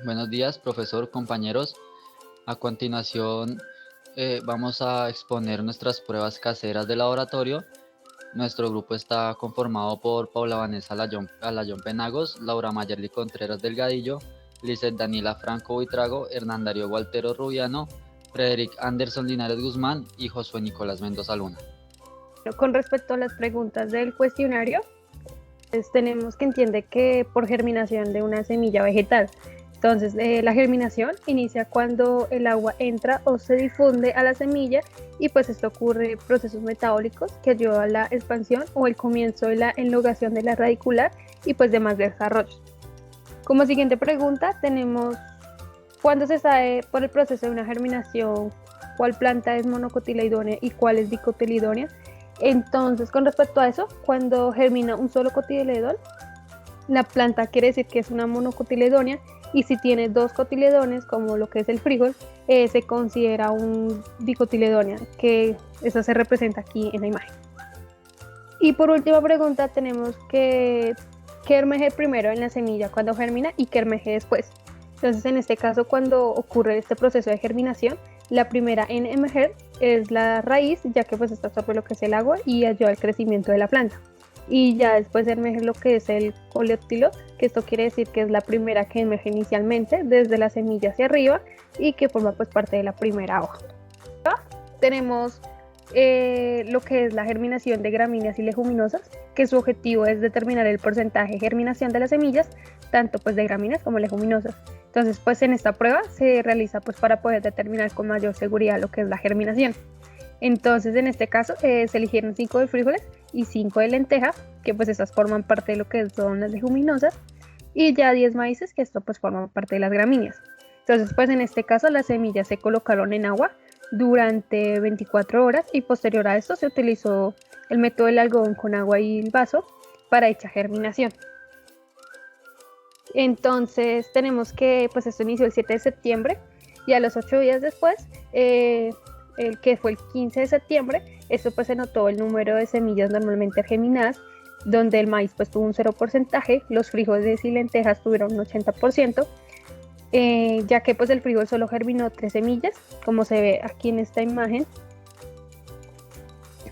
Buenos días, profesor, compañeros. A continuación, vamos a exponer nuestras pruebas caseras de laboratorio. Nuestro grupo está conformado por Paula Vanessa Alayón Penagos, Laura Mayerly Contreras Delgadillo, Lizeth Daniela Franco Buitrago, Hernán Darío Gualtero Rubiano, Frederick Anderson Linares Guzmán y Josué Nicolás Mendoza Luna. Con respecto a las preguntas del cuestionario, pues tenemos que entender que por germinación de una semilla vegetal. Entonces, la germinación inicia cuando el agua entra o se difunde a la semilla y pues esto ocurre procesos metabólicos que ayudan a la expansión o el comienzo de la enlogación de la radicular y pues demás desarrollos. Como siguiente pregunta tenemos, ¿cuándo se sabe por el proceso de una germinación cuál planta es monocotiledónea y cuál es dicotiledónea? Entonces, con respecto a eso, cuando germina un solo cotiledón, la planta quiere decir que es una monocotiledonia, y si tiene dos cotiledones, como lo que es el frijol, se considera un dicotiledonia, que eso se representa aquí en la imagen. Y por última pregunta tenemos que qué emerge primero en la semilla cuando germina y qué emerge después. Entonces, en este caso, cuando ocurre este proceso de germinación, la primera en emerger es la raíz, ya que pues esta absorbe lo que es el agua y ayuda al crecimiento de la planta. Y ya después emerge lo que es el coleóptilo, que esto quiere decir que es la primera que emerge inicialmente desde la semilla hacia arriba y que forma pues parte de la primera hoja. Tenemos lo que es la germinación de gramíneas y leguminosas, que su objetivo es determinar el porcentaje de germinación de las semillas, tanto pues de gramíneas como leguminosas. Entonces, pues en esta prueba se realiza pues para poder determinar con mayor seguridad lo que es la germinación. Entonces, en este caso, se eligieron 5 de frijoles y 5 de lenteja, que pues estas forman parte de lo que son las leguminosas, y ya 10 maíces, que esto pues forman parte de las gramíneas. Entonces, pues en este caso las semillas se colocaron en agua durante 24 horas y posterior a esto se utilizó el método del algodón con agua y el vaso para dicha germinación. Entonces tenemos que pues esto inició el 7 de septiembre y a los 8 días después, el que fue el 15 de septiembre, esto pues se notó el número de semillas normalmente germinadas, donde el maíz pues tuvo un 0%, los frijoles y lentejas tuvieron un 80%, ya que pues el frijol solo germinó 3 semillas, como se ve aquí en esta imagen,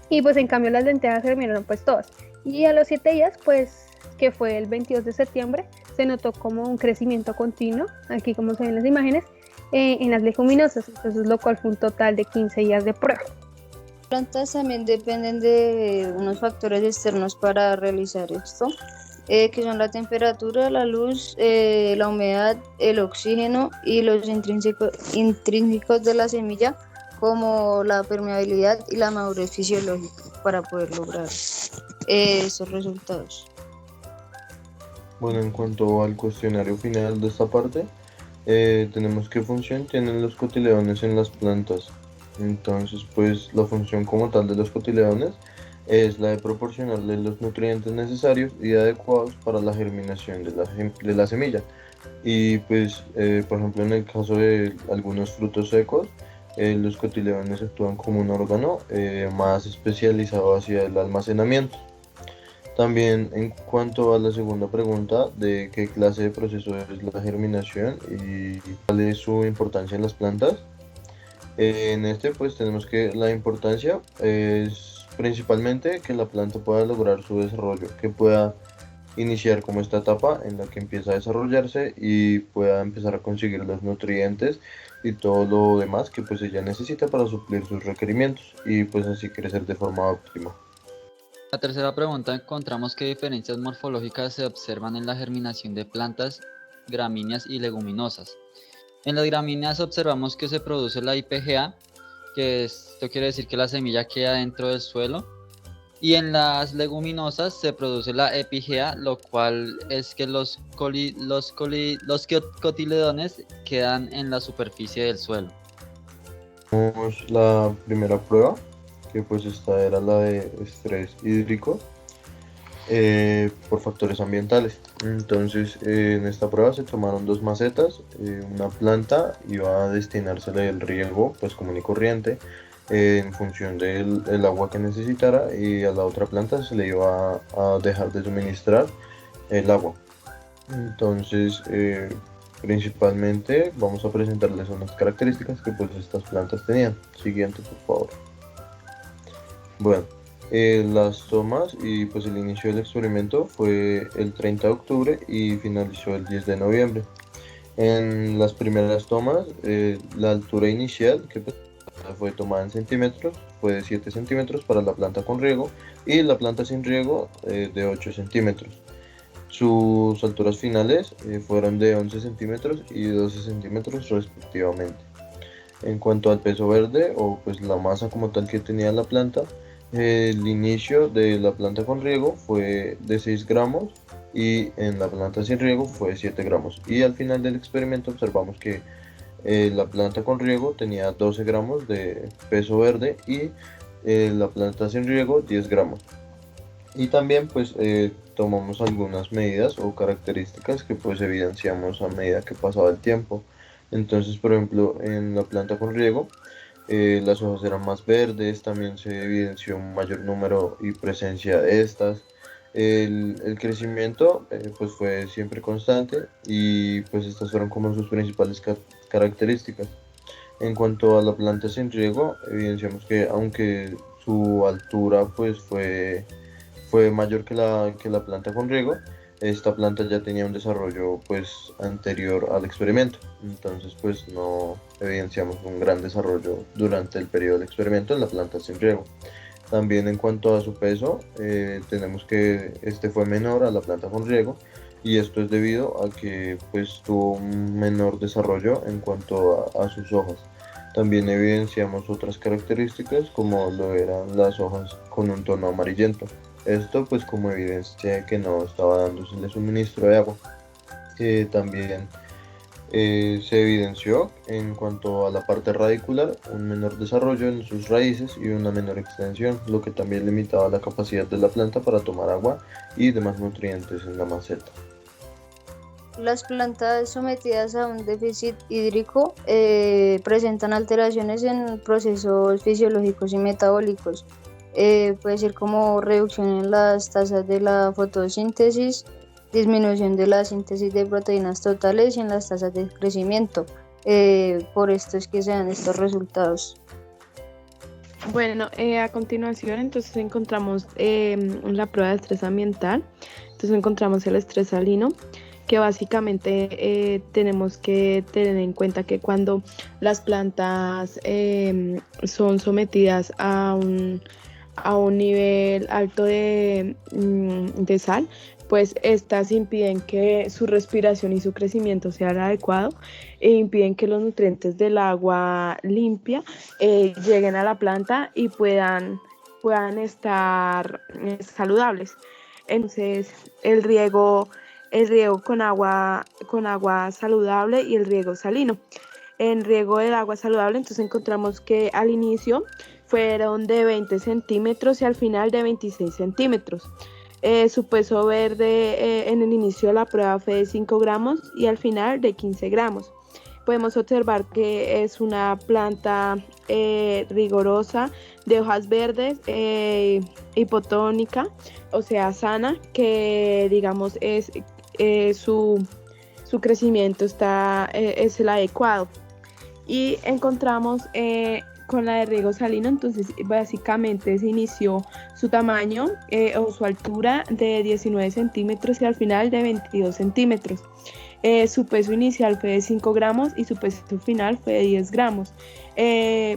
y pues en cambio las lentejas germinaron pues todas. Y a los 7 días, pues que fue el 22 de septiembre, se notó como un crecimiento continuo, aquí como se ven las imágenes, en las leguminosas, entonces lo cual fue un total de 15 días de prueba. Las plantas también dependen de unos factores externos para realizar esto, que son la temperatura, la luz, la humedad, el oxígeno y los intrínsecos de la semilla, como la permeabilidad y la madurez fisiológica, para poder lograr esos resultados. Bueno, en cuanto al cuestionario final de esta parte, tenemos qué función tienen los cotiledones en las plantas. Entonces, pues la función como tal de los cotiledones es la de proporcionarle los nutrientes necesarios y adecuados para la germinación de la semilla. Y pues, por ejemplo, en el caso de algunos frutos secos, los cotiledones actúan como un órgano más especializado hacia el almacenamiento. También en cuanto a la segunda pregunta de qué clase de proceso es la germinación y cuál es su importancia en las plantas, en este pues tenemos que la importancia es principalmente que la planta pueda lograr su desarrollo, que pueda iniciar como esta etapa en la que empieza a desarrollarse y pueda empezar a conseguir los nutrientes y todo lo demás que pues ella necesita para suplir sus requerimientos y pues así crecer de forma óptima. La tercera pregunta, encontramos qué diferencias morfológicas se observan en la germinación de plantas, gramíneas y leguminosas. En las gramíneas observamos que se produce la IPGA, que esto quiere decir que la semilla queda dentro del suelo, y en las leguminosas se produce la epigea, lo cual es que los cotiledones quedan en la superficie del suelo. Tenemos la primera prueba, que pues esta era la de estrés hídrico por factores ambientales. Entonces en esta prueba se tomaron dos macetas, una planta iba a destinársele el riego pues común y corriente en función del agua que necesitara y a la otra planta se le iba a dejar de suministrar el agua. Entonces Principalmente vamos a presentarles unas características que pues estas plantas tenían. Siguiente, por favor. Bueno, las tomas y pues el inicio del experimento fue el 30 de octubre y finalizó el 10 de noviembre. En las primeras tomas, la altura inicial, que pues, fue tomada en centímetros, fue de 7 centímetros para la planta con riego y la planta sin riego de 8 centímetros. Sus alturas finales fueron de 11 centímetros y 12 centímetros respectivamente. En cuanto al peso verde o pues la masa como tal que tenía la planta, el inicio de la planta con riego fue de 6 gramos y en la planta sin riego fue de 7 gramos. Y al final del experimento observamos que la planta con riego tenía 12 gramos de peso verde y la planta sin riego 10 gramos. Y también pues tomamos algunas medidas o características que pues evidenciamos a medida que pasaba el tiempo. Entonces, por ejemplo, en la planta con riego, las hojas eran más verdes, también se evidenció un mayor número y presencia de estas. El crecimiento pues fue siempre constante y pues estas fueron como sus principales características. En cuanto a la planta sin riego, evidenciamos que aunque su altura pues fue mayor que la planta con riego, esta planta ya tenía un desarrollo pues anterior al experimento, entonces pues no evidenciamos un gran desarrollo durante el periodo del experimento en la planta sin riego. También en cuanto a su peso, tenemos que este fue menor a la planta con riego y esto es debido a que pues tuvo un menor desarrollo en cuanto a sus hojas. También evidenciamos otras características como lo eran las hojas con un tono amarillento. Esto pues como evidencia de que no estaba dándosele suministro de agua. También se evidenció en cuanto a la parte radicular un menor desarrollo en sus raíces y una menor extensión, lo que también limitaba la capacidad de la planta para tomar agua y demás nutrientes en la maceta. Las plantas sometidas a un déficit hídrico presentan alteraciones en procesos fisiológicos y metabólicos. Puede ser como reducción en las tasas de la fotosíntesis, disminución de la síntesis de proteínas totales y en las tasas de crecimiento. Por esto es que se dan estos resultados. Bueno, a continuación entonces encontramos la prueba de estrés ambiental. Entonces encontramos el estrés salino, que básicamente tenemos que tener en cuenta que cuando las plantas son sometidas a un nivel alto de sal, pues estas impiden que su respiración y su crecimiento sea el adecuado e impiden que los nutrientes del agua limpia lleguen a la planta y puedan estar saludables. Entonces el riego con agua saludable y el riego salino. En riego del agua saludable entonces encontramos que al inicio fueron de 20 centímetros y al final de 26 centímetros. Su peso verde en el inicio de la prueba fue de 5 gramos y al final de 15 gramos. Podemos observar que es una planta rigorosa, de hojas verdes, hipotónica, o sea sana, que digamos es su crecimiento es el adecuado. Y encontramos con la de riego salino, entonces básicamente se inició su tamaño o su altura de 19 centímetros y al final de 22 centímetros. Su peso inicial fue de 5 gramos y su peso final fue de 10 gramos.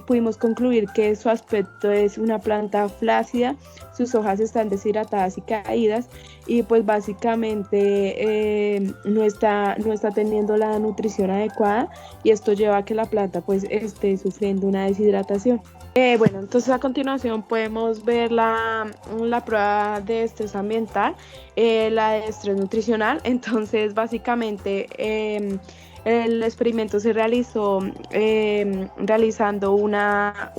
Pudimos concluir que su aspecto es una planta flácida, sus hojas están deshidratadas y caídas y pues básicamente no está teniendo la nutrición adecuada y esto lleva a que la planta pues esté sufriendo una deshidratación. Bueno, entonces a continuación podemos ver la prueba de estrés ambiental, la de estrés nutricional. Entonces básicamente el experimento se realizó realizando una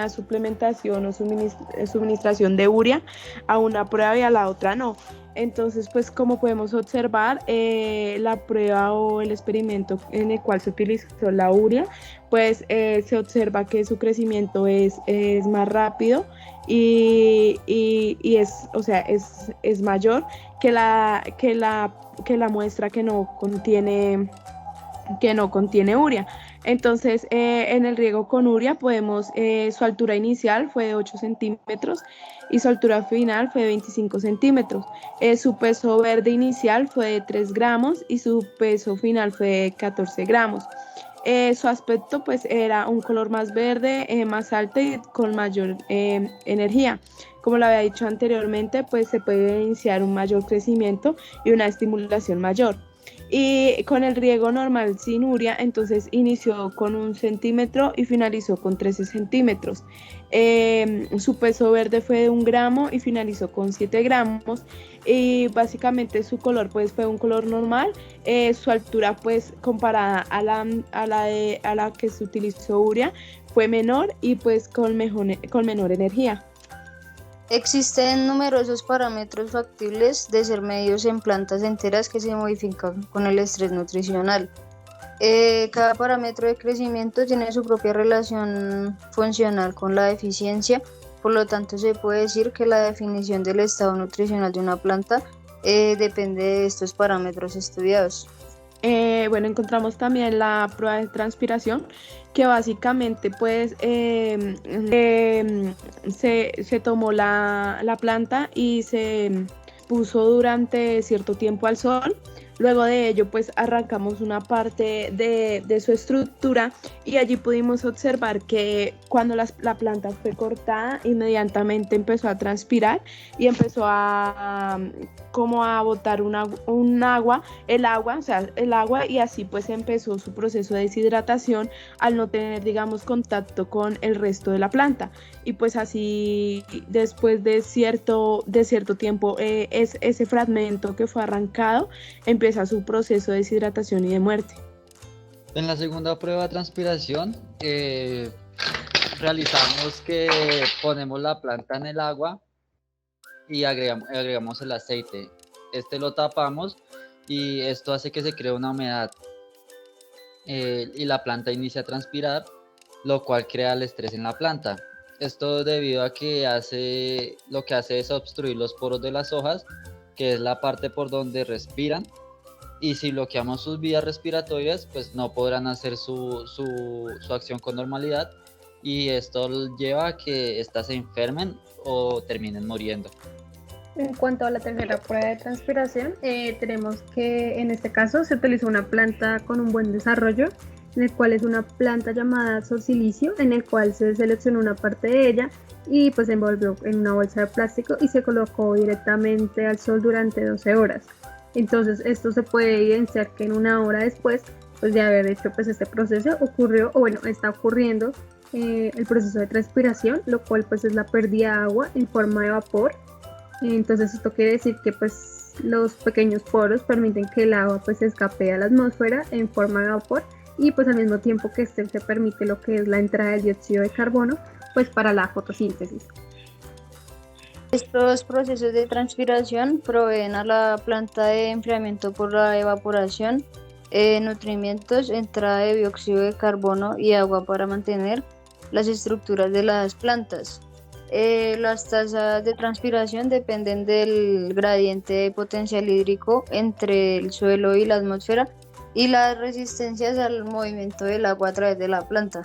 suplementación o suministración de urea a una prueba y a la otra no. Entonces, pues como podemos observar, la prueba o el experimento en el cual se utilizó la urea, pues se observa que su crecimiento es más rápido y es, o sea, es mayor que la muestra que no contiene urea. Entonces, en el riego con urea podemos, su altura inicial fue de 8 centímetros y su altura final fue de 25 centímetros. Su peso verde inicial fue de 3 gramos y su peso final fue de 14 gramos. Su aspecto pues era un color más verde, más alto y con mayor energía. Como lo había dicho anteriormente, pues se puede iniciar un mayor crecimiento y una estimulación mayor. Y con el riego normal sin urea, entonces inició con 1 centímetro y finalizó con 13 centímetros. Su peso verde fue de 1 gramo y finalizó con 7 gramos. Y básicamente su color pues fue un color normal. Su altura pues comparada a la que se utilizó urea fue menor y pues con menor energía. Existen numerosos parámetros factibles de ser medidos en plantas enteras que se modifican con el estrés nutricional. Cada parámetro de crecimiento tiene su propia relación funcional con la eficiencia, por lo tanto se puede decir que la definición del estado nutricional de una planta depende de estos parámetros estudiados. Bueno, encontramos también la prueba de transpiración, que básicamente pues se tomó la planta y se puso durante cierto tiempo al sol. Luego de ello pues arrancamos una parte de su estructura y allí pudimos observar que cuando la planta fue cortada inmediatamente empezó a transpirar y empezó como a botar el agua y así pues empezó su proceso de deshidratación al no tener digamos contacto con el resto de la planta y pues así después de cierto tiempo ese fragmento que fue arrancado empieza su proceso de deshidratación y de muerte. En la segunda prueba de transpiración realizamos que ponemos la planta en el agua y agregamos el aceite. Lo tapamos y esto hace que se cree una humedad y la planta inicia a transpirar, lo cual crea el estrés en la planta. Esto debido a que lo que hace es obstruir los poros de las hojas, que es la parte por donde respiran, y si bloqueamos sus vías respiratorias, pues no podrán hacer su acción con normalidad y esto lleva a que éstas se enfermen o terminen muriendo. En cuanto a la tercera prueba de transpiración, tenemos que en este caso se utilizó una planta con un buen desarrollo, en el cual es una planta llamada Sorsilicio, en el cual se seleccionó una parte de ella y pues se envolvió en una bolsa de plástico y se colocó directamente al sol durante 12 horas. Entonces esto se puede evidenciar que en 1 hora después pues, de haber hecho pues, este proceso está ocurriendo el proceso de transpiración, lo cual pues es la pérdida de agua en forma de vapor. Entonces esto quiere decir que pues los pequeños poros permiten que el agua pues escape a la atmósfera en forma de vapor y pues al mismo tiempo que se permite lo que es la entrada del dióxido de carbono pues para la fotosíntesis. Estos procesos de transpiración proveen a la planta de enfriamiento por la evaporación, nutrimientos, entrada de dióxido de carbono y agua para mantener las estructuras de las plantas. Las tasas de transpiración dependen del gradiente de potencial hídrico entre el suelo y la atmósfera y las resistencias al movimiento del agua a través de la planta.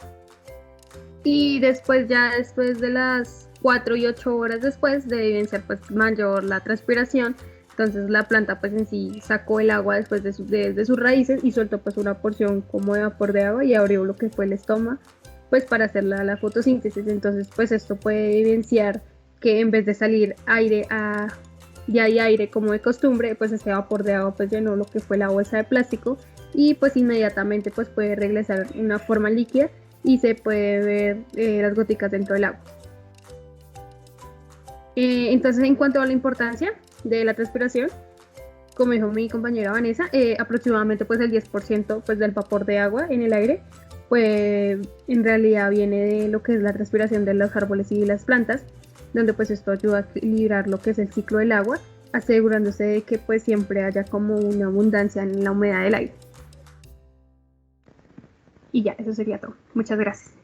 Y después de las 4 y 8 horas después deben ser pues mayor la transpiración, entonces la planta pues en sí sacó el agua después de sus raíces y soltó pues una porción como de vapor de agua y abrió lo que fue el estómago pues para hacer la fotosíntesis. Entonces pues esto puede evidenciar que en vez de salir aire aire como de costumbre, pues ese vapor de agua pues llenó lo que fue la bolsa de plástico y pues inmediatamente pues puede regresar en una forma líquida y se puede ver las goticas dentro del agua. Entonces en cuanto a la importancia de la transpiración, como dijo mi compañera Vanessa, aproximadamente pues el 10% pues del vapor de agua en el aire pues en realidad viene de lo que es la transpiración de los árboles y las plantas, donde pues esto ayuda a equilibrar lo que es el ciclo del agua asegurándose de que pues siempre haya como una abundancia en la humedad del aire. Y ya, eso sería todo. Muchas gracias.